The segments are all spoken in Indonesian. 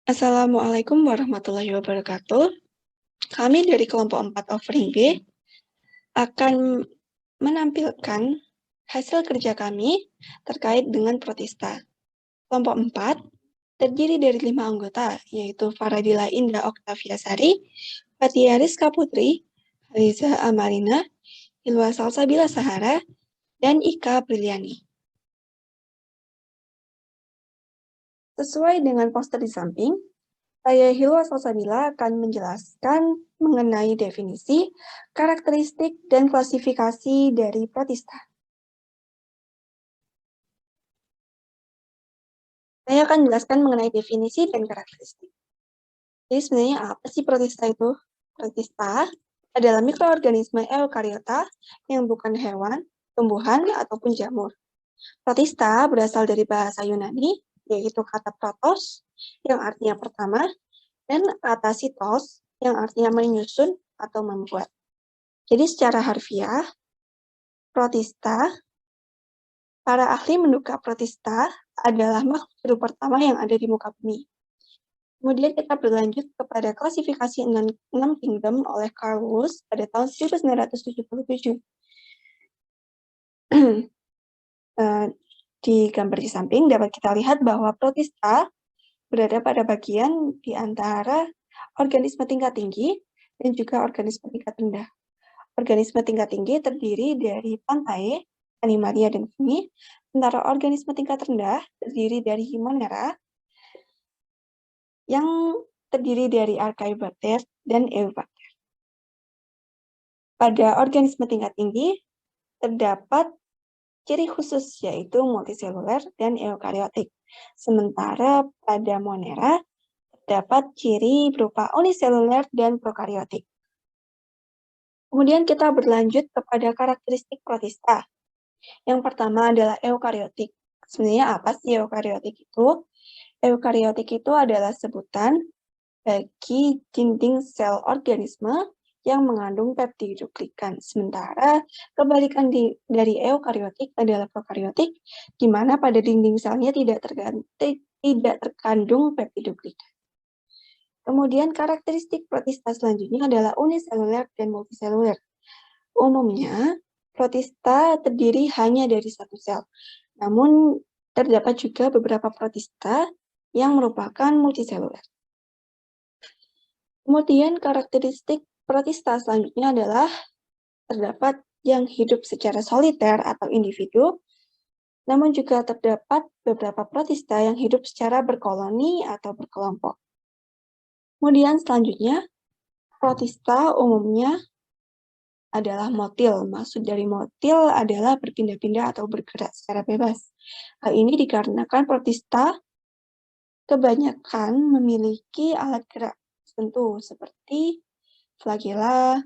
Assalamualaikum warahmatullahi wabarakatuh. Kami dari kelompok 4 offering B akan menampilkan hasil kerja kami terkait dengan protista. Kelompok 4 terdiri dari 5 anggota, yaitu Faradila Indah Oktaviasari, Fatia Rizka Putri, Haliza Amarina, Hilwa Salsabila Sahara, dan Ika Briliani. Sesuai dengan poster di samping, saya Hilwa Salsabila akan menjelaskan mengenai definisi, karakteristik, dan klasifikasi dari protista. Saya akan menjelaskan mengenai definisi dan karakteristik. Jadi sebenarnya apa sih protista itu? Protista adalah mikroorganisme eukariota yang bukan hewan, tumbuhan, ataupun jamur. Protista berasal dari bahasa Yunani, yaitu kata protos, yang artinya pertama, dan kata sitos, yang artinya menyusun atau membuat. Jadi secara harfiah, protista, para ahli menduga protista adalah makhluk hidup pertama yang ada di muka bumi. Kemudian kita berlanjut kepada klasifikasi 6 kingdom oleh Carl Woese pada tahun 1977. Di gambar di samping dapat kita lihat bahwa protista berada pada bagian di antara organisme tingkat tinggi dan juga organisme tingkat rendah. Organisme tingkat tinggi terdiri dari Pantae, Animalia, dan Fungi, sementara organisme tingkat rendah terdiri dari Hymenera, yang terdiri dari Archaeobacter dan Eubacter. Pada organisme tingkat tinggi, terdapat ciri khusus yaitu multiseluler dan eukariotik. Sementara pada Monera, terdapat ciri berupa uniseluler dan prokariotik. Kemudian kita berlanjut kepada karakteristik protista. Yang pertama adalah eukariotik. Sebenarnya apa sih eukariotik itu? Eukariotik itu adalah sebutan bagi dinding sel organisme yang mengandung peptidoglikan. Sementara kebalikan dari eukariotik adalah prokariotik, di mana pada dinding selnya tidak terkandung peptidoglikan. Kemudian karakteristik protista selanjutnya adalah uniseluler dan multiseluler. Umumnya, protista terdiri hanya dari satu sel. Namun, terdapat juga beberapa protista yang merupakan multiseluler. Kemudian, karakteristik protista selanjutnya adalah terdapat yang hidup secara soliter atau individu, namun juga terdapat beberapa protista yang hidup secara berkoloni atau berkelompok. Kemudian selanjutnya, protista umumnya adalah motil. Maksud dari motil adalah berpindah-pindah atau bergerak secara bebas. Hal ini dikarenakan protista kebanyakan memiliki alat gerak tertentu seperti flagella,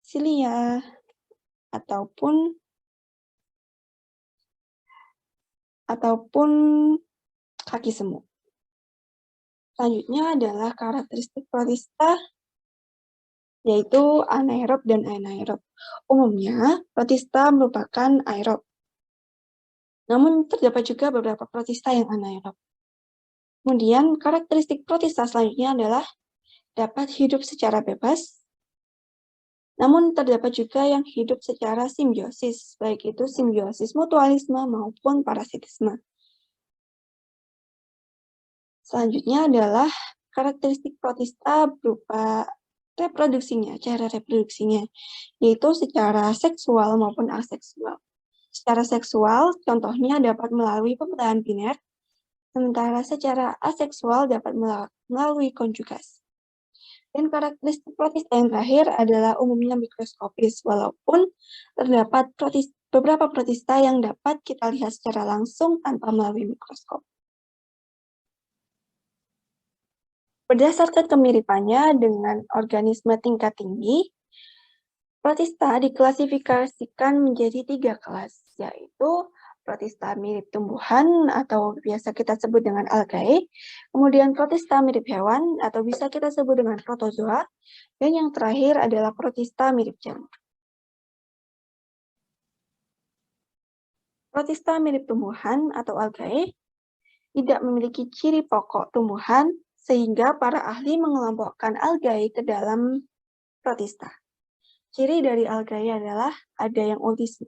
cilia, ataupun kaki semu. Selanjutnya adalah karakteristik protista, yaitu anaerob dan anaerob. Umumnya, protista merupakan aerob. Namun, terdapat juga beberapa protista yang anaerob. Kemudian, karakteristik protista selanjutnya adalah dapat hidup secara bebas, namun terdapat juga yang hidup secara simbiosis, baik itu simbiosis mutualisme maupun parasitisme. Selanjutnya adalah karakteristik protista berupa reproduksinya, cara reproduksinya, yaitu secara seksual maupun aseksual. Secara seksual, contohnya dapat melalui pemutahan biner, sementara secara aseksual dapat melalui konjugasi. Dan karakteristik protista yang terakhir adalah umumnya mikroskopis, walaupun terdapat beberapa protista yang dapat kita lihat secara langsung tanpa melalui mikroskop. Berdasarkan kemiripannya dengan organisme tingkat tinggi, protista diklasifikasikan menjadi 3 kelas, yaitu protista mirip tumbuhan atau biasa kita sebut dengan algae, kemudian protista mirip hewan atau bisa kita sebut dengan protozoa, dan yang terakhir adalah protista mirip jamur. Protista mirip tumbuhan atau algae tidak memiliki ciri pokok tumbuhan sehingga para ahli mengelompokkan algae ke dalam protista. Ciri dari algae adalah ada yang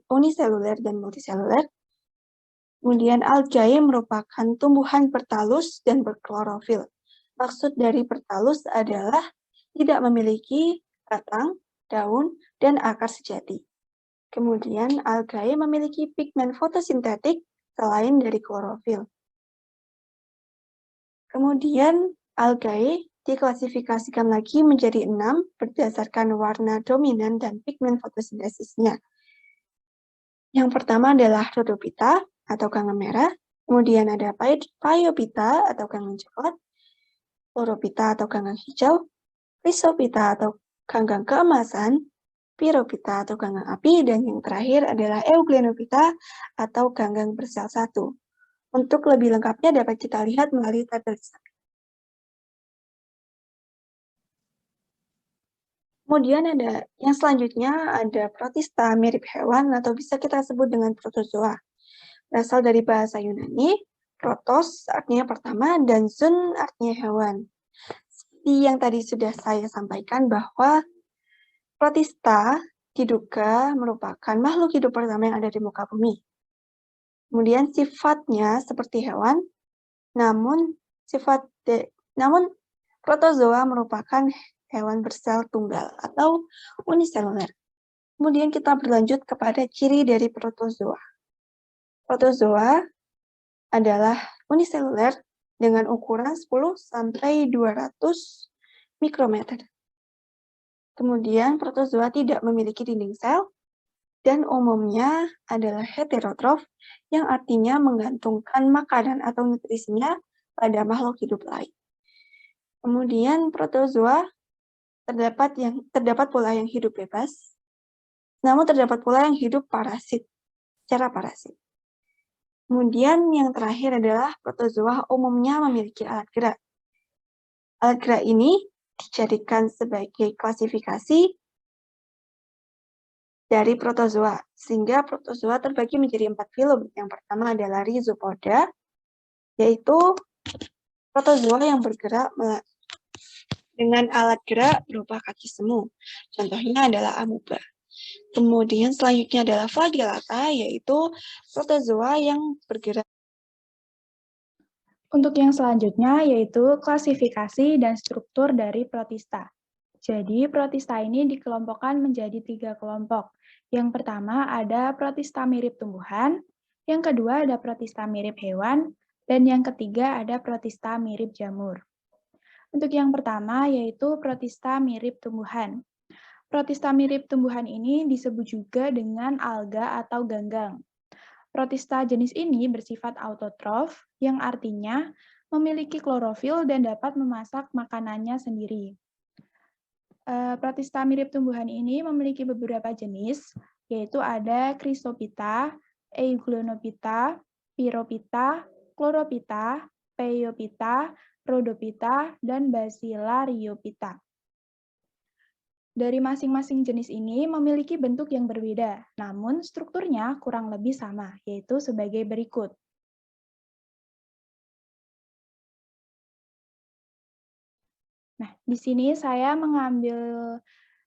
uniseluler dan multiseluler. Kemudian algae merupakan tumbuhan bertalus dan berklorofil. Maksud dari bertalus adalah tidak memiliki batang, daun, dan akar sejati. Kemudian algae memiliki pigmen fotosintetik selain dari klorofil. Kemudian algae diklasifikasikan lagi menjadi 6 berdasarkan warna dominan dan pigmen fotosintesisnya. Yang pertama adalah rhodophyta atau gangan merah, kemudian ada phaeophyta atau gangan coklat, chlorophyta atau gangan hijau, chrysophyta atau gangan keemasan, pyrophyta atau gangan api, dan yang terakhir adalah euglenophyta atau gangan bersel satu. Untuk lebih lengkapnya dapat kita lihat melalui tabel di samping. Kemudian ada yang selanjutnya ada protista mirip hewan atau bisa kita sebut dengan protozoa. Berasal dari bahasa Yunani, protos artinya pertama dan zoon artinya hewan. Seperti yang tadi sudah saya sampaikan bahwa protista diduga merupakan makhluk hidup pertama yang ada di muka bumi. Kemudian sifatnya seperti hewan, namun protozoa merupakan hewan bersel tunggal atau uniseluler. Kemudian kita berlanjut kepada ciri dari protozoa. Protozoa adalah uniseluler dengan ukuran 10 sampai 200 mikrometer. Kemudian protozoa tidak memiliki dinding sel dan umumnya adalah heterotrof yang artinya menggantungkan makanan atau nutrisinya pada makhluk hidup lain. Kemudian protozoa terdapat pula yang hidup bebas, namun terdapat pula yang hidup secara parasit. Kemudian yang terakhir adalah protozoa umumnya memiliki alat gerak. Alat gerak ini dijadikan sebagai klasifikasi dari protozoa, sehingga protozoa terbagi menjadi 4 filum. Yang pertama adalah Rhizopoda, yaitu protozoa yang bergerak dengan alat gerak berupa kaki semu. Contohnya adalah amoeba. Kemudian selanjutnya adalah Flagellata, yaitu protozoa yang bergerak. Untuk yang selanjutnya yaitu klasifikasi dan struktur dari protista. Jadi protista ini dikelompokkan menjadi 3 kelompok. Yang pertama ada protista mirip tumbuhan, yang kedua ada protista mirip hewan, dan yang ketiga ada protista mirip jamur. Untuk yang pertama yaitu protista mirip tumbuhan. Protista mirip tumbuhan ini disebut juga dengan alga atau ganggang. Protista jenis ini bersifat autotrof, yang artinya memiliki klorofil dan dapat memasak makanannya sendiri. Protista mirip tumbuhan ini memiliki beberapa jenis, yaitu ada Chrysophyta, Euglenophyta, Pyrophyta, Chlorophyta, Phaeophyta, Rhodophyta, dan Basilaryophyta. Dari masing-masing jenis ini memiliki bentuk yang berbeda, namun strukturnya kurang lebih sama, yaitu sebagai berikut. Nah, di sini saya mengambil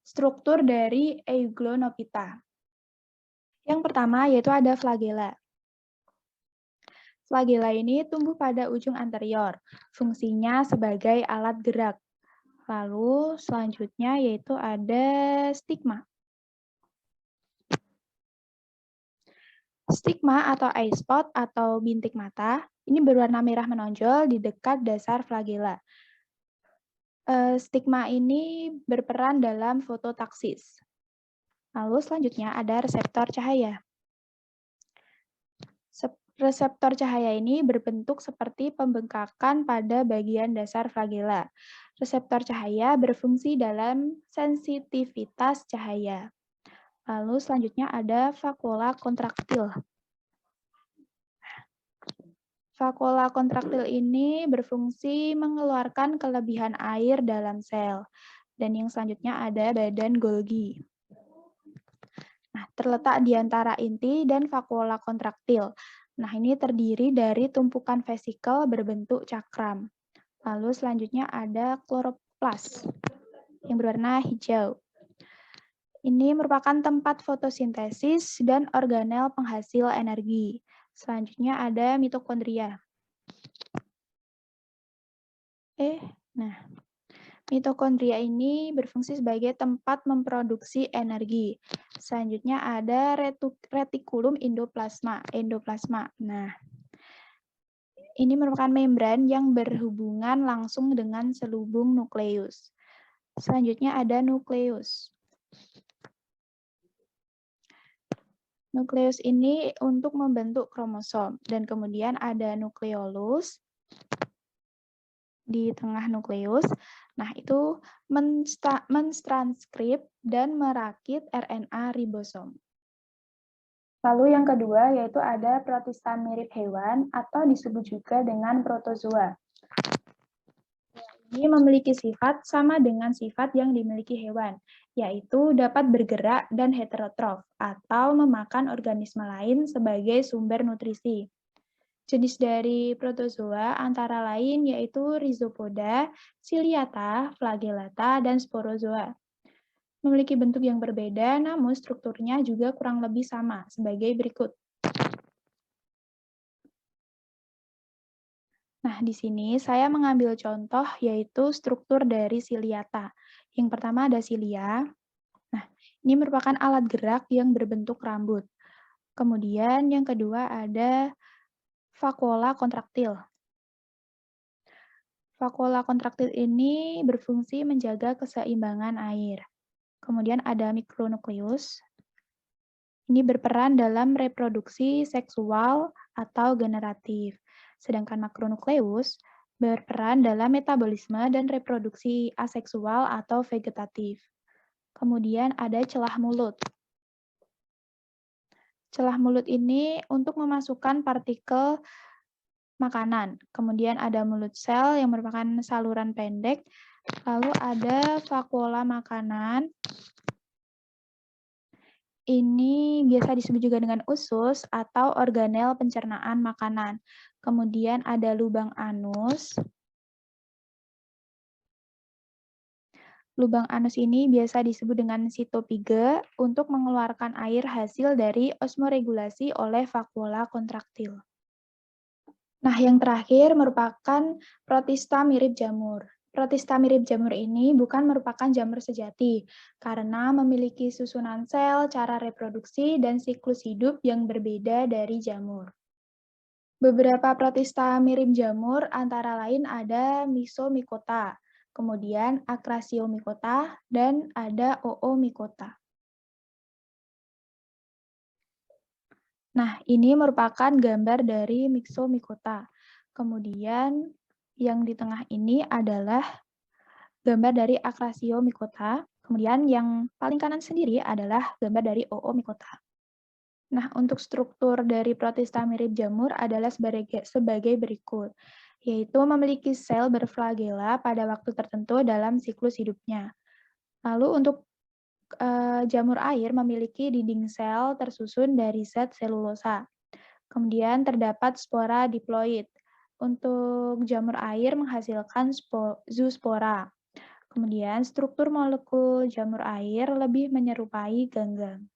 struktur dari Euglenophyta. Yang pertama yaitu ada flagella. Flagella ini tumbuh pada ujung anterior, fungsinya sebagai alat gerak. Lalu selanjutnya yaitu ada stigma. Stigma atau eye spot atau bintik mata, ini berwarna merah menonjol di dekat dasar flagella. Stigma ini berperan dalam fototaksis. Lalu selanjutnya ada reseptor cahaya. Reseptor cahaya ini berbentuk seperti pembengkakan pada bagian dasar flagella. Reseptor cahaya berfungsi dalam sensitivitas cahaya. Lalu selanjutnya ada vakuola kontraktil. Vakuola kontraktil ini berfungsi mengeluarkan kelebihan air dalam sel. Dan yang selanjutnya ada badan Golgi. Nah, terletak di antara inti dan vakuola kontraktil. Nah, ini terdiri dari tumpukan vesikel berbentuk cakram. Lalu selanjutnya ada kloroplas yang berwarna hijau. Ini merupakan tempat fotosintesis dan organel penghasil energi. Selanjutnya ada mitokondria. Nah, mitokondria ini berfungsi sebagai tempat memproduksi energi. Selanjutnya ada retikulum endoplasma. Nah, ini merupakan membran yang berhubungan langsung dengan selubung nukleus. Selanjutnya ada nukleus. Nukleus ini untuk membentuk kromosom, dan kemudian ada nukleolus di tengah nukleus. Nah, itu mentranskrip dan merakit RNA ribosom. Lalu yang kedua yaitu ada protista mirip hewan atau disebut juga dengan protozoa. Ini memiliki sifat sama dengan sifat yang dimiliki hewan, yaitu dapat bergerak dan heterotrof atau memakan organisme lain sebagai sumber nutrisi. Jenis dari protozoa antara lain yaitu Rhizopoda, Ciliata, Flagellata, dan Sporozoa. Memiliki bentuk yang berbeda, namun strukturnya juga kurang lebih sama, sebagai berikut. Nah, di sini saya mengambil contoh yaitu struktur dari Ciliata. Yang pertama ada cilia. Nah, ini merupakan alat gerak yang berbentuk rambut. Kemudian yang kedua ada vakuola kontraktil. Vakuola kontraktil ini berfungsi menjaga keseimbangan air. Kemudian ada mikronukleus. Ini berperan dalam reproduksi seksual atau generatif. Sedangkan makronukleus berperan dalam metabolisme dan reproduksi aseksual atau vegetatif. Kemudian ada celah mulut. Celah mulut ini untuk memasukkan partikel makanan. Kemudian ada mulut sel yang merupakan saluran pendek. Lalu ada vakuola makanan. Ini biasa disebut juga dengan usus atau organel pencernaan makanan. Kemudian ada lubang anus. Lubang anus ini biasa disebut dengan sitopige untuk mengeluarkan air hasil dari osmoregulasi oleh vakuola kontraktil. Nah, yang terakhir merupakan protista mirip jamur. Protista mirip jamur ini bukan merupakan jamur sejati, karena memiliki susunan sel, cara reproduksi, dan siklus hidup yang berbeda dari jamur. Beberapa protista mirip jamur antara lain ada Myxomycota, kemudian Acrasiomycota, dan ada Oomycota. Nah, ini merupakan gambar dari Myxomycota. Kemudian yang di tengah ini adalah gambar dari Acrasiomycota. Kemudian yang paling kanan sendiri adalah gambar dari Oomycota. Nah, untuk struktur dari protista mirip jamur adalah sebagai berikut, yaitu memiliki sel berflagela pada waktu tertentu dalam siklus hidupnya. Lalu untuk jamur air memiliki dinding sel tersusun dari zat selulosa. Kemudian terdapat spora diploid. Untuk jamur air menghasilkan zoospora. Kemudian struktur molekul jamur air lebih menyerupai ganggang.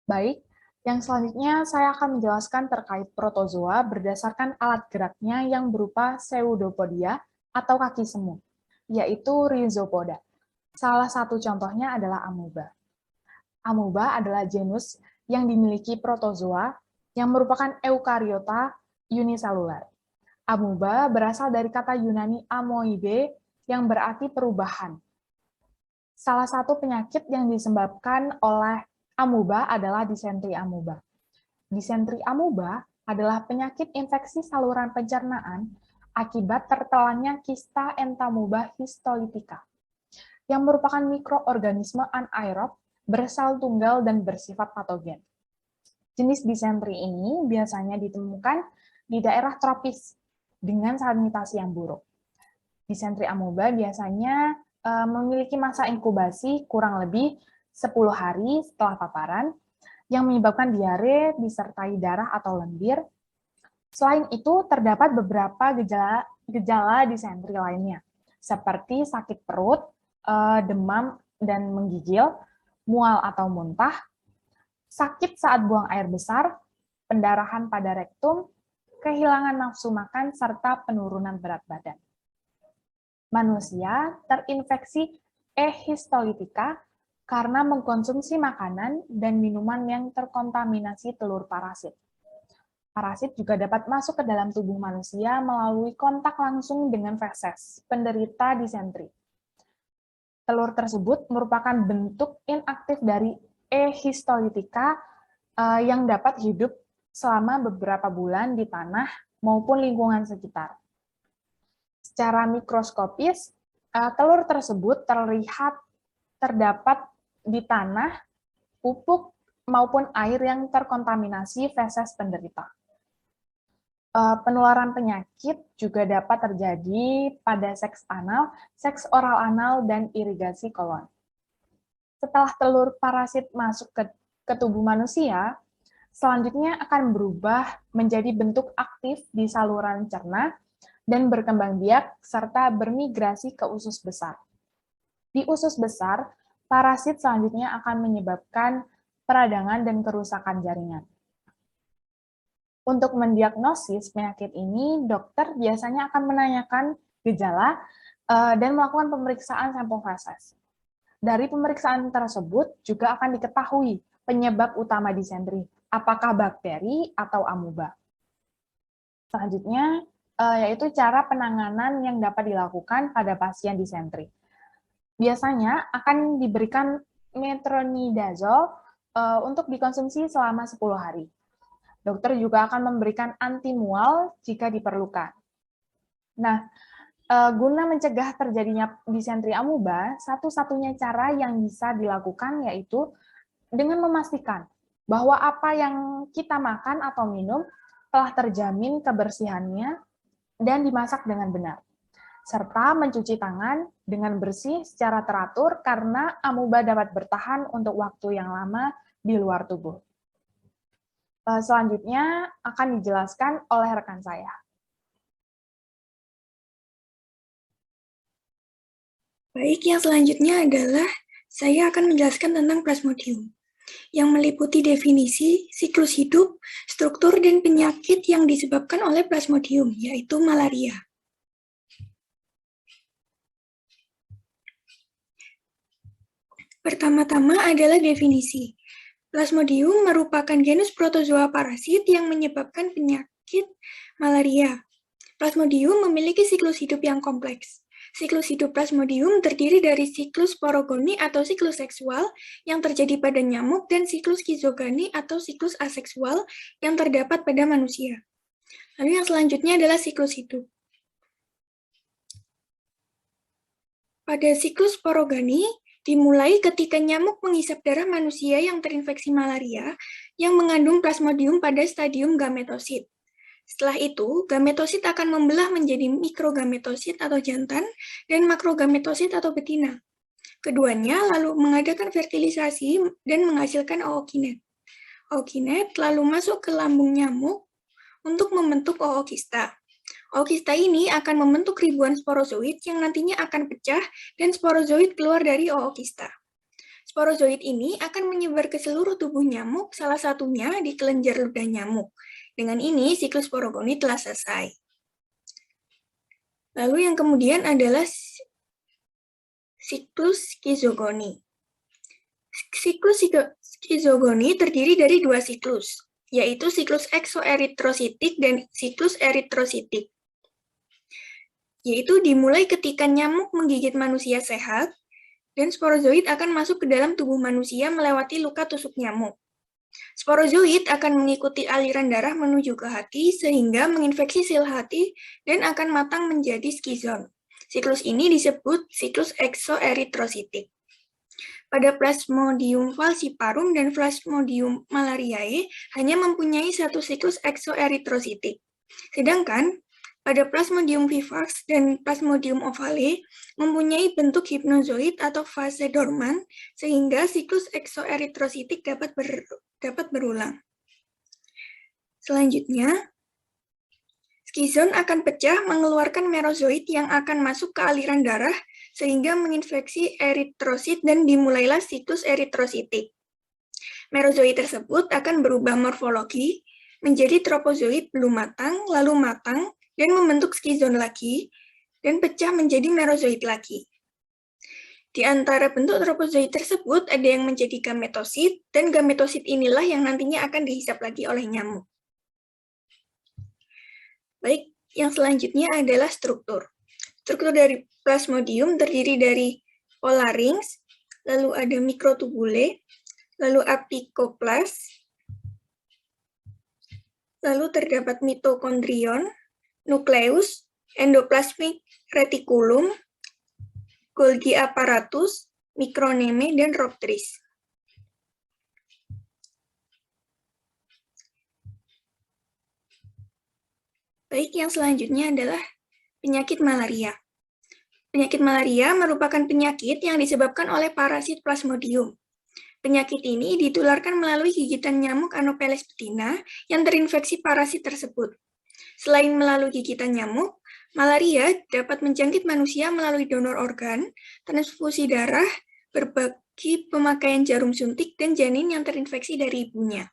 Baik, yang selanjutnya saya akan menjelaskan terkait protozoa berdasarkan alat geraknya yang berupa pseudopodia atau kaki semut, yaitu Rhizopoda. Salah satu contohnya adalah amoeba. Amoeba adalah genus yang dimiliki protozoa yang merupakan eukariota uniselular. Amoeba berasal dari kata Yunani amoibe yang berarti perubahan. Salah satu penyakit yang disebabkan oleh amoeba adalah disentri amoeba. Disentri amoeba anaerob penyakit infeksi saluran pencernaan akibat tertelannya kista entamoeba histolytica, yang merupakan mikroorganisme anaerob bersel tunggal dan bersifat patogen. Jenis disentri ini biasanya ditemukan di daerah tropis dengan sanitasi yang buruk. Disentri amoeba biasanya memiliki masa inkubasi kurang lebih 10 hari setelah paparan, yang menyebabkan diare disertai darah atau lendir. Selain itu, terdapat beberapa gejala disentri lainnya, seperti sakit perut, demam dan menggigil, mual atau muntah, sakit saat buang air besar, pendarahan pada rektum, kehilangan nafsu makan, serta penurunan berat badan. Manusia terinfeksi ehistolitika karena mengkonsumsi makanan dan minuman yang terkontaminasi telur parasit. Parasit juga dapat masuk ke dalam tubuh manusia melalui kontak langsung dengan feses penderita disentri. Telur tersebut merupakan bentuk inaktif dari ehistolitika yang dapat hidup selama beberapa bulan di tanah maupun lingkungan sekitar. Secara mikroskopis, telur tersebut terlihat terdapat di tanah, pupuk, maupun air yang terkontaminasi feses penderita. Penularan penyakit juga dapat terjadi pada seks anal, seks oral anal, dan irigasi kolon. Setelah telur parasit masuk ke tubuh manusia, selanjutnya akan berubah menjadi bentuk aktif di saluran cerna dan berkembang biak serta bermigrasi ke usus besar. Di usus besar, parasit selanjutnya akan menyebabkan peradangan dan kerusakan jaringan. Untuk mendiagnosis penyakit ini, dokter biasanya akan menanyakan gejala dan melakukan pemeriksaan sampel feses. Dari pemeriksaan tersebut juga akan diketahui penyebab utama disentri, apakah bakteri atau amuba. Selanjutnya, yaitu cara penanganan yang dapat dilakukan pada pasien disentri. Biasanya akan diberikan metronidazole untuk dikonsumsi selama 10 hari. Dokter juga akan memberikan antimual jika diperlukan. Nah, guna mencegah terjadinya disentri amuba, satu-satunya cara yang bisa dilakukan yaitu dengan memastikan bahwa apa yang kita makan atau minum telah terjamin kebersihannya dan dimasak dengan benar, serta mencuci tangan dengan bersih secara teratur karena amuba dapat bertahan untuk waktu yang lama di luar tubuh. Selanjutnya akan dijelaskan oleh rekan saya. Baik, yang selanjutnya adalah saya akan menjelaskan tentang Plasmodium, yang meliputi definisi, siklus hidup, struktur, dan penyakit yang disebabkan oleh Plasmodium, yaitu malaria. Pertama-tama adalah definisi. Plasmodium merupakan genus protozoa parasit yang menyebabkan penyakit malaria. Plasmodium memiliki siklus hidup yang kompleks. Siklus hidup Plasmodium terdiri dari siklus porogoni atau siklus seksual yang terjadi pada nyamuk dan siklus skizogani atau siklus aseksual yang terdapat pada manusia. Lalu yang selanjutnya adalah siklus hidup. Pada siklus porogoni, dimulai ketika nyamuk menghisap darah manusia yang terinfeksi malaria yang mengandung Plasmodium pada stadium gametosit. Setelah itu, gametosit akan membelah menjadi mikrogametosit atau jantan dan makrogametosit atau betina. Keduanya lalu mengadakan fertilisasi dan menghasilkan ookinet. Ookinet lalu masuk ke lambung nyamuk untuk membentuk ookista. Ookista ini akan membentuk ribuan sporozoid yang nantinya akan pecah dan sporozoid keluar dari ookista. Sporozoid ini akan menyebar ke seluruh tubuh nyamuk, salah satunya di kelenjar ludah nyamuk. Dengan ini, siklus porogoni telah selesai. Lalu yang kemudian adalah siklus skizogoni. Siklus skizogoni terdiri dari dua siklus, yaitu siklus eksoeritrositik dan siklus eritrositik. Yaitu dimulai ketika nyamuk menggigit manusia sehat, dan sporozoid akan masuk ke dalam tubuh manusia melewati luka tusuk nyamuk. Sporozoid akan mengikuti aliran darah menuju ke hati sehingga menginfeksi sel hati dan akan matang menjadi skizon. Siklus ini disebut siklus eksoeritrositik. Pada Plasmodium falciparum dan Plasmodium malariae hanya mempunyai satu siklus eksoeritrositik. Sedangkan pada Plasmodium vivax dan Plasmodium ovale mempunyai bentuk hipnozoid atau fase dorman, sehingga siklus eksoeritrositik dapat berulang. Selanjutnya, skizon akan pecah mengeluarkan merozoid yang akan masuk ke aliran darah, sehingga menginfeksi eritrosit dan dimulailah siklus eritrositik. Merozoid tersebut akan berubah morfologi menjadi tropozoid belum matang, lalu matang, dan membentuk skizon lagi, dan pecah menjadi merozoid lagi. Di antara bentuk tropozoid tersebut ada yang menjadi gametosit, dan gametosit inilah yang nantinya akan dihisap lagi oleh nyamuk. Baik, yang selanjutnya adalah struktur. Struktur dari Plasmodium terdiri dari polarings, lalu ada mikrotubule, lalu apikoplas, lalu terdapat mitokondrion, nukleus, endoplasmic reticulum, Golgi apparatus, mikroneme, dan rhabdris. Baik, yang selanjutnya adalah penyakit malaria. Penyakit malaria merupakan penyakit yang disebabkan oleh parasit Plasmodium. Penyakit ini ditularkan melalui gigitan nyamuk Anopheles betina yang terinfeksi parasit tersebut. Selain melalui gigitan nyamuk, malaria dapat menjangkit manusia melalui donor organ, transfusi darah, berbagi pemakaian jarum suntik, dan janin yang terinfeksi dari ibunya.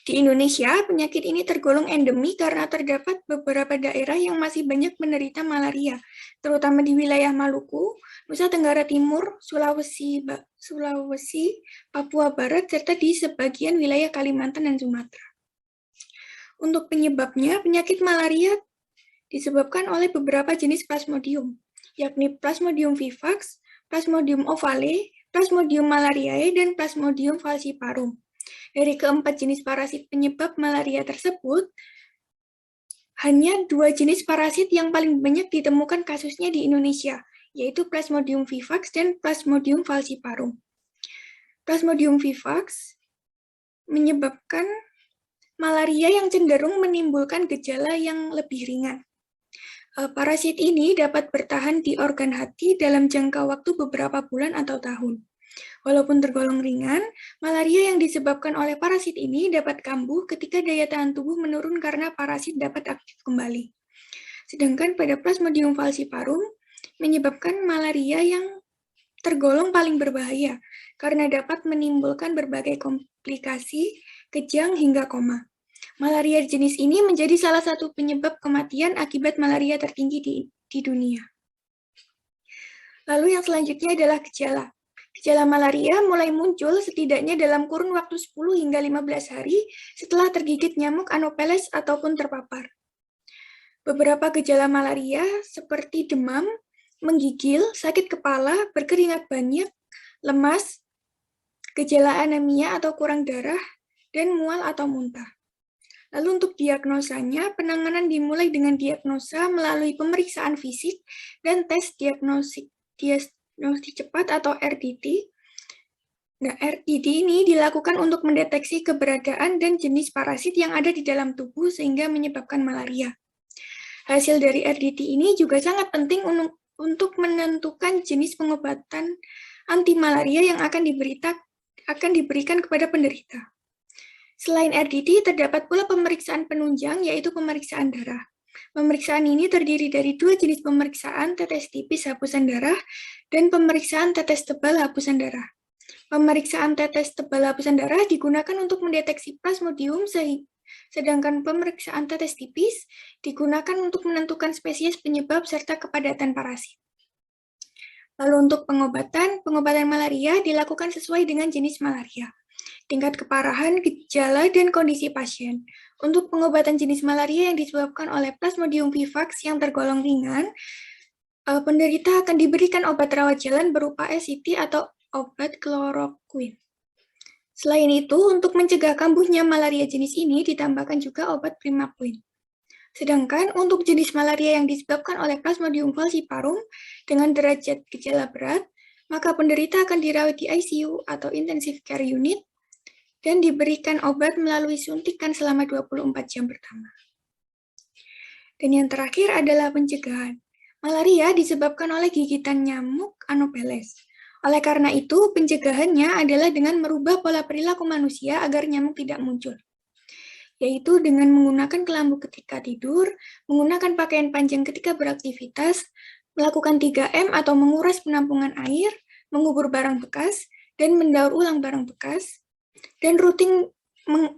Di Indonesia, penyakit ini tergolong endemi karena terdapat beberapa daerah yang masih banyak menderita malaria, terutama di wilayah Maluku, Nusa Tenggara Timur, Sulawesi, Papua Barat, serta di sebagian wilayah Kalimantan dan Sumatera. Untuk penyebabnya, penyakit malaria disebabkan oleh beberapa jenis Plasmodium, yakni Plasmodium vivax, Plasmodium ovale, Plasmodium malariae, dan Plasmodium falciparum. Dari keempat jenis parasit penyebab malaria tersebut, hanya 2 jenis parasit yang paling banyak ditemukan kasusnya di Indonesia, yaitu Plasmodium vivax dan Plasmodium falciparum. Plasmodium vivax menyebabkan malaria yang cenderung menimbulkan gejala yang lebih ringan. Parasit ini dapat bertahan di organ hati dalam jangka waktu beberapa bulan atau tahun. Walaupun tergolong ringan, malaria yang disebabkan oleh parasit ini dapat kambuh ketika daya tahan tubuh menurun karena parasit dapat aktif kembali. Sedangkan pada Plasmodium falciparum menyebabkan malaria yang tergolong paling berbahaya karena dapat menimbulkan berbagai komplikasi, kejang, hingga koma. Malaria jenis ini menjadi salah satu penyebab kematian akibat malaria tertinggi di dunia. Lalu yang selanjutnya adalah gejala. Gejala malaria mulai muncul setidaknya dalam kurun waktu 10 hingga 15 hari setelah tergigit nyamuk Anopheles ataupun terpapar. Beberapa gejala malaria seperti demam, menggigil, sakit kepala, berkeringat banyak, lemas, gejala anemia atau kurang darah, dan mual atau muntah. Lalu untuk diagnosanya, penanganan dimulai dengan diagnosa melalui pemeriksaan fisik dan tes diagnostik cepat atau RDT. Nah, RDT ini dilakukan untuk mendeteksi keberadaan dan jenis parasit yang ada di dalam tubuh sehingga menyebabkan malaria. Hasil dari RDT ini juga sangat penting untuk menentukan jenis pengobatan anti malaria yang akan diberikan kepada penderita. Selain RDT, terdapat pula pemeriksaan penunjang, yaitu pemeriksaan darah. Pemeriksaan ini terdiri dari 2 jenis pemeriksaan, tetes tipis hapusan darah, dan pemeriksaan tetes tebal hapusan darah. Pemeriksaan tetes tebal hapusan darah digunakan untuk mendeteksi Plasmodium, sedangkan pemeriksaan tetes tipis digunakan untuk menentukan spesies penyebab serta kepadatan parasit. Lalu untuk pengobatan malaria dilakukan sesuai dengan jenis malaria, tingkat keparahan, gejala, dan kondisi pasien. Untuk pengobatan jenis malaria yang disebabkan oleh Plasmodium vivax yang tergolong ringan, penderita akan diberikan obat rawat jalan berupa SCT atau obat kloroquine. Selain itu, untuk mencegah kambuhnya malaria jenis ini ditambahkan juga obat primaquine. Sedangkan untuk jenis malaria yang disebabkan oleh Plasmodium falciparum dengan derajat gejala berat, maka penderita akan dirawat di ICU atau Intensive Care Unit dan diberikan obat melalui suntikan selama 24 jam pertama. Dan yang terakhir adalah pencegahan. Malaria disebabkan oleh gigitan nyamuk Anopheles. Oleh karena itu, pencegahannya adalah dengan merubah pola perilaku manusia agar nyamuk tidak muncul, yaitu dengan menggunakan kelambu ketika tidur, menggunakan pakaian panjang ketika beraktivitas, melakukan 3M atau menguras penampungan air, mengubur barang bekas, dan mendaur ulang barang bekas, dan rutin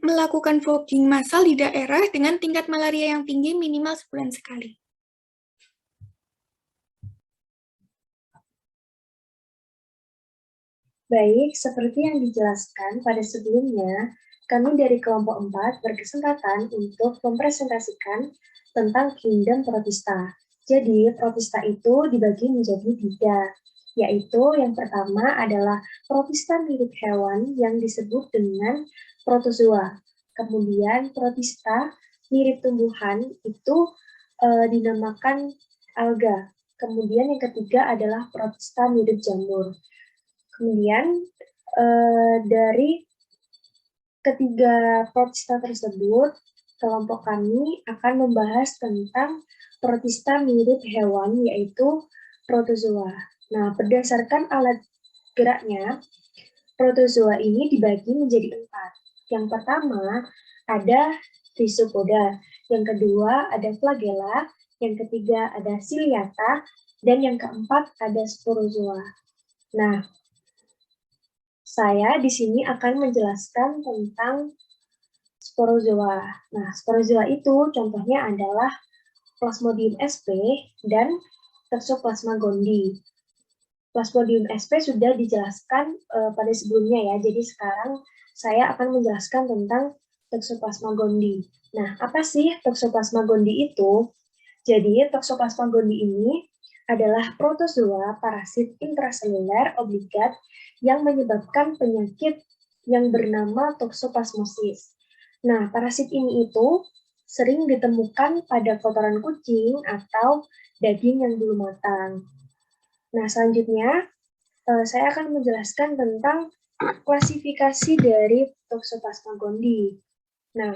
melakukan fogging massal di daerah dengan tingkat malaria yang tinggi minimal sebulan sekali. Baik, seperti yang dijelaskan pada sebelumnya, kami dari kelompok 4 berkesempatan untuk mempresentasikan tentang Kingdom Protista. Jadi, Protista itu dibagi menjadi 3, yaitu yang pertama adalah Protista mirip hewan yang disebut dengan protozoa. Kemudian Protista mirip tumbuhan itu dinamakan alga. Kemudian yang ketiga adalah Protista mirip jamur. Kemudian dari ketiga protista tersebut, kelompok kami akan membahas tentang protista mirip hewan, yaitu protozoa. Nah, berdasarkan alat geraknya, protozoa ini dibagi menjadi 4. Yang pertama ada Rhizopoda, yang kedua ada Flagella, yang ketiga ada Ciliata, dan yang keempat ada Sporozoa. Nah, saya di sini akan menjelaskan tentang sporozoa. Nah, sporozoa itu contohnya adalah Plasmodium sp dan Toxoplasma gondii. Plasmodium sp sudah dijelaskan pada sebelumnya ya, jadi sekarang saya akan menjelaskan tentang Toxoplasma gondii. Nah, apa sih Toxoplasma gondii itu? Jadi, Toxoplasma gondii ini adalah protozoa parasit intraseluler obligat yang menyebabkan penyakit yang bernama toksoplasmosis. Nah, parasit ini itu sering ditemukan pada kotoran kucing atau daging yang belum matang. Nah, selanjutnya saya akan menjelaskan tentang klasifikasi dari Toxoplasma gondii. Nah,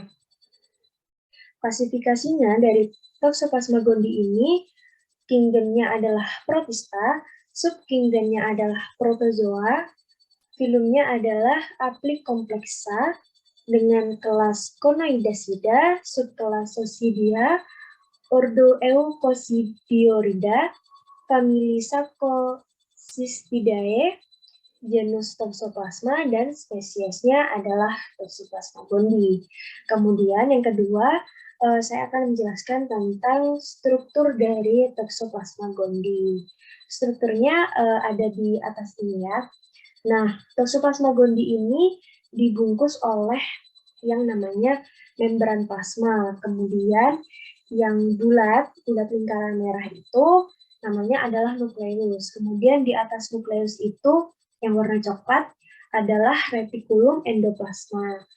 klasifikasinya dari Toxoplasma gondii ini, kingdomnya adalah Protista, subkingdomnya adalah Protozoa, filumnya adalah Aplycomplexa dengan kelas Conoidasida, subkelas Sosidia, ordo Eucosidiorida, famili Sarcosistidae, genus Toxoplasma, dan spesiesnya adalah Toxoplasma gondii. Kemudian yang kedua, saya akan menjelaskan tentang struktur dari Toxoplasma gondii. Strukturnya ada di atas ini ya. Nah, Toxoplasma gondii ini dibungkus oleh yang namanya membran plasma. Kemudian yang bulat lingkaran merah itu namanya adalah nukleus. Kemudian di atas nukleus itu yang warna coklat adalah retikulum endoplasma.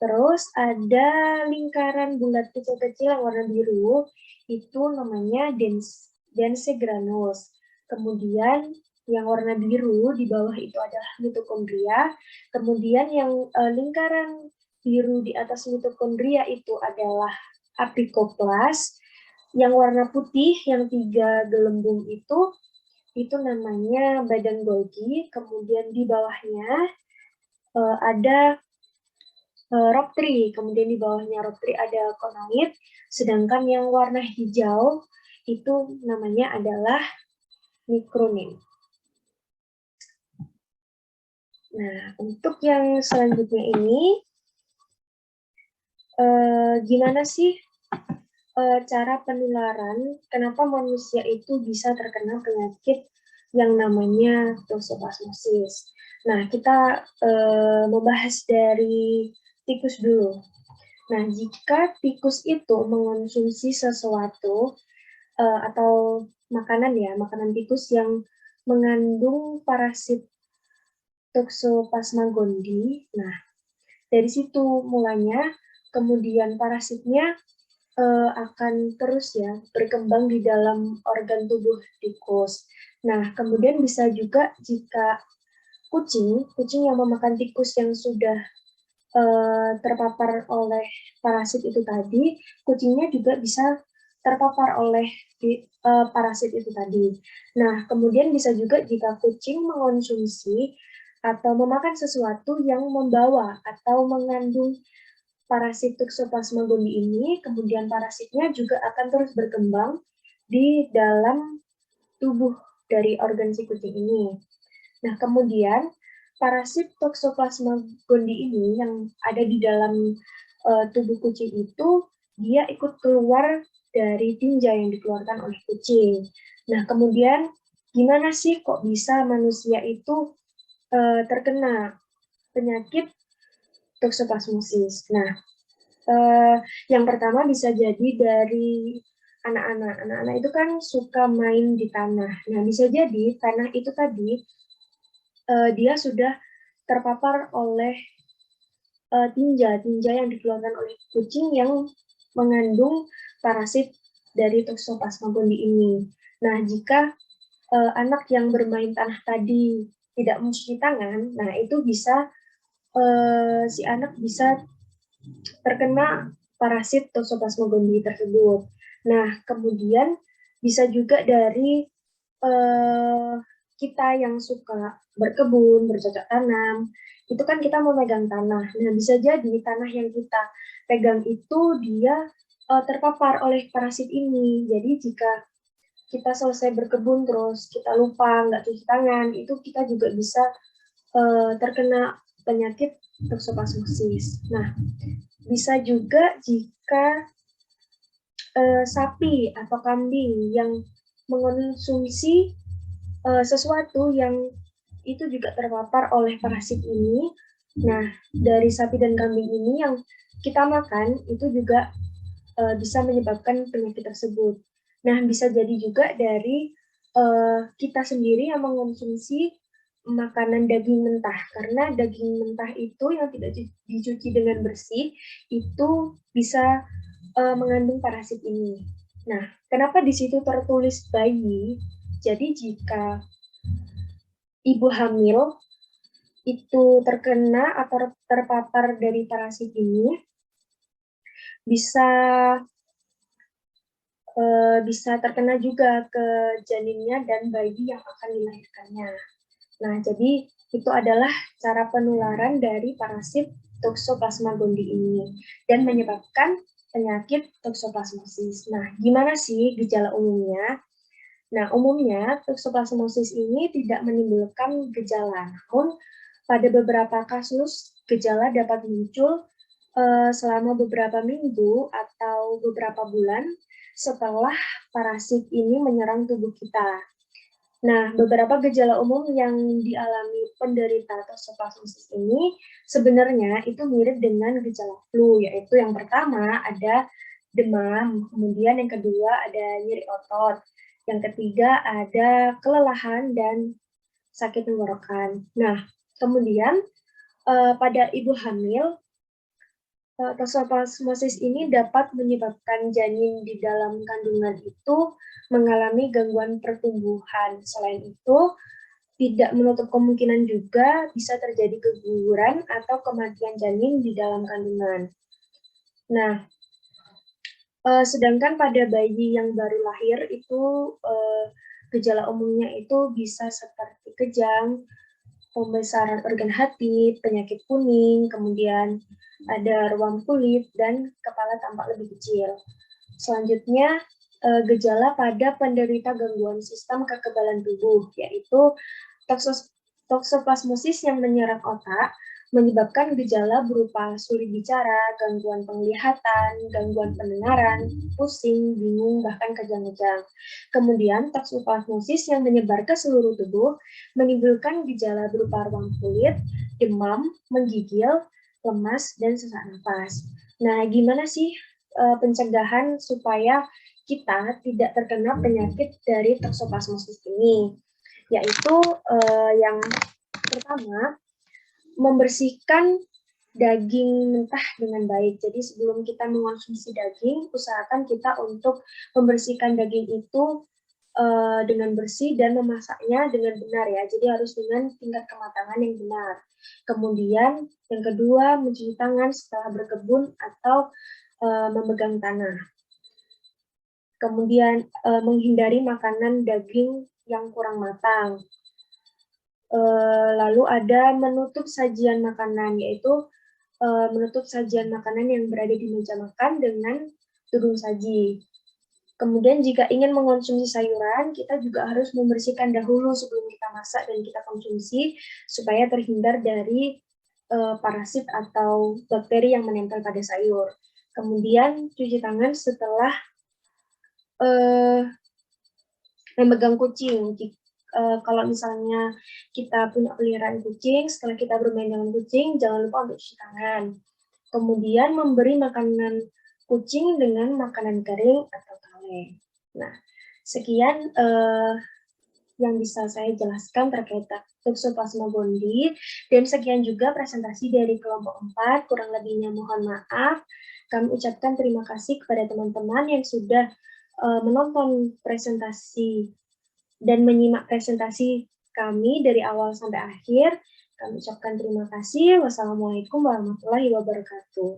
Terus ada lingkaran bulat kecil-kecil yang warna biru, itu namanya dense granules. Kemudian yang warna biru di bawah itu adalah mitokondria. Kemudian yang lingkaran biru di atas mitokondria itu adalah apikoplas. Yang warna putih, yang 3 gelembung itu namanya badan Golgi. Kemudian di bawahnya ada rhopteri, kemudian di bawahnya rhopteri ada conoid, sedangkan yang warna hijau itu namanya adalah micronym. Nah, untuk yang selanjutnya ini, gimana sih cara penularan, kenapa manusia itu bisa terkena penyakit yang namanya toxoplasmosis. Nah, kita membahas dari tikus dulu. Nah, jika tikus itu mengonsumsi sesuatu atau makanan ya, makanan tikus yang mengandung parasit Toxoplasma gondii, nah dari situ mulanya, kemudian parasitnya akan terus ya berkembang di dalam organ tubuh tikus. Nah, kemudian bisa juga jika kucing yang memakan tikus yang sudah terpapar oleh parasit itu tadi, kucingnya juga bisa terpapar oleh parasit itu tadi. Nah, kemudian bisa juga jika kucing mengonsumsi atau memakan sesuatu yang membawa atau mengandung parasit Toxoplasma gondii ini, kemudian parasitnya juga akan terus berkembang di dalam tubuh dari organ si kucing ini. Nah, kemudian parasit Toxoplasma gondii ini yang ada di dalam tubuh kucing itu, dia ikut keluar dari tinja yang dikeluarkan oleh kucing. Nah, kemudian gimana sih kok bisa manusia itu terkena penyakit toksoplasmosis? Nah, yang pertama bisa jadi dari anak-anak. Anak-anak itu kan suka main di tanah. Nah, bisa jadi tanah itu tadi dia sudah terpapar oleh tinja yang dikeluarkan oleh kucing yang mengandung parasit dari Toxoplasma gondii ini. Nah, jika anak yang bermain tanah tadi tidak mencuci tangan, nah itu bisa si anak bisa terkena parasit Toxoplasma gondii tersebut. Nah, kemudian bisa juga dari kita yang suka berkebun, bercocok tanam, itu kan kita memegang tanah. Nah, bisa jadi tanah yang kita pegang itu dia terpapar oleh parasit ini. Jadi jika kita selesai berkebun terus kita lupa nggak cuci tangan, itu kita juga bisa terkena penyakit toksoplasmosis. Nah, bisa juga jika sapi atau kambing yang mengonsumsi sesuatu yang itu juga terpapar oleh parasit ini. Nah, dari sapi dan kambing ini yang kita makan itu juga bisa menyebabkan penyakit tersebut. Nah, bisa jadi juga dari kita sendiri yang mengonsumsi makanan daging mentah, karena daging mentah itu yang tidak dicuci dengan bersih itu bisa mengandung parasit ini. Nah, kenapa di situ tertulis bayi? Jadi jika ibu hamil itu terkena atau terpapar dari parasit ini, bisa terkena juga ke janinnya dan bayi yang akan dilahirkannya. Nah, jadi itu adalah cara penularan dari parasit Toxoplasma gondii ini dan menyebabkan penyakit toksoplasmosis. Nah, gimana sih gejala umumnya? Nah, umumnya toksoplasmosis ini tidak menimbulkan gejala, namun pada beberapa kasus gejala dapat muncul selama beberapa minggu atau beberapa bulan setelah parasit ini menyerang tubuh kita. Nah, beberapa gejala umum yang dialami penderita toksoplasmosis ini sebenarnya itu mirip dengan gejala flu, yaitu yang pertama ada demam, kemudian yang kedua ada nyeri otot, yang ketiga ada kelelahan dan sakit tenggorokan. Nah, kemudian pada ibu hamil, toksoplasmosis ini dapat menyebabkan janin di dalam kandungan itu mengalami gangguan pertumbuhan. Selain itu, tidak menutup kemungkinan juga bisa terjadi keguguran atau kematian janin di dalam kandungan. Nah, sedangkan pada bayi yang baru lahir itu gejala umumnya itu bisa seperti kejang, pembesaran organ hati, penyakit kuning, kemudian ada ruam kulit, dan kepala tampak lebih kecil. Selanjutnya, gejala pada penderita gangguan sistem kekebalan tubuh, yaitu toksoplasmosis yang menyerang otak, menyebabkan gejala berupa sulit bicara, gangguan penglihatan, gangguan pendengaran, pusing, bingung, bahkan kejang-kejang. Kemudian, toksoplasmosis yang menyebar ke seluruh tubuh menimbulkan gejala berupa ruam kulit, demam, menggigil, lemas, dan sesak napas. Nah, gimana sih pencegahan supaya kita tidak terkena penyakit dari toksoplasmosis ini? Yaitu yang pertama, membersihkan daging mentah dengan baik. Jadi sebelum kita mengonsumsi daging, usahakan kita untuk membersihkan daging itu dengan bersih dan memasaknya dengan benar ya. Jadi harus dengan tingkat kematangan yang benar. Kemudian yang kedua, mencuci tangan setelah berkebun atau memegang tanah. Kemudian menghindari makanan daging yang kurang matang. Lalu ada menutup sajian makanan, yaitu menutup sajian makanan yang berada di meja makan dengan tudung saji. Kemudian jika ingin mengonsumsi sayuran, kita juga harus membersihkan dahulu sebelum kita masak dan kita konsumsi, supaya terhindar dari parasit atau bakteri yang menempel pada sayur. Kemudian cuci tangan setelah memegang kucing. Kalau misalnya kita punya peliharaan kucing, setelah kita bermain dengan kucing, jangan lupa untuk cuci tangan. Kemudian memberi makanan kucing dengan makanan kering atau kaleng. Nah, sekian yang bisa saya jelaskan terkait Toxoplasma gondii, dan sekian juga presentasi dari kelompok 4, kurang lebihnya mohon maaf. Kami ucapkan terima kasih kepada teman-teman yang sudah menonton presentasi dan menyimak presentasi kami dari awal sampai akhir. Kami ucapkan terima kasih. Wassalamualaikum warahmatullahi wabarakatuh.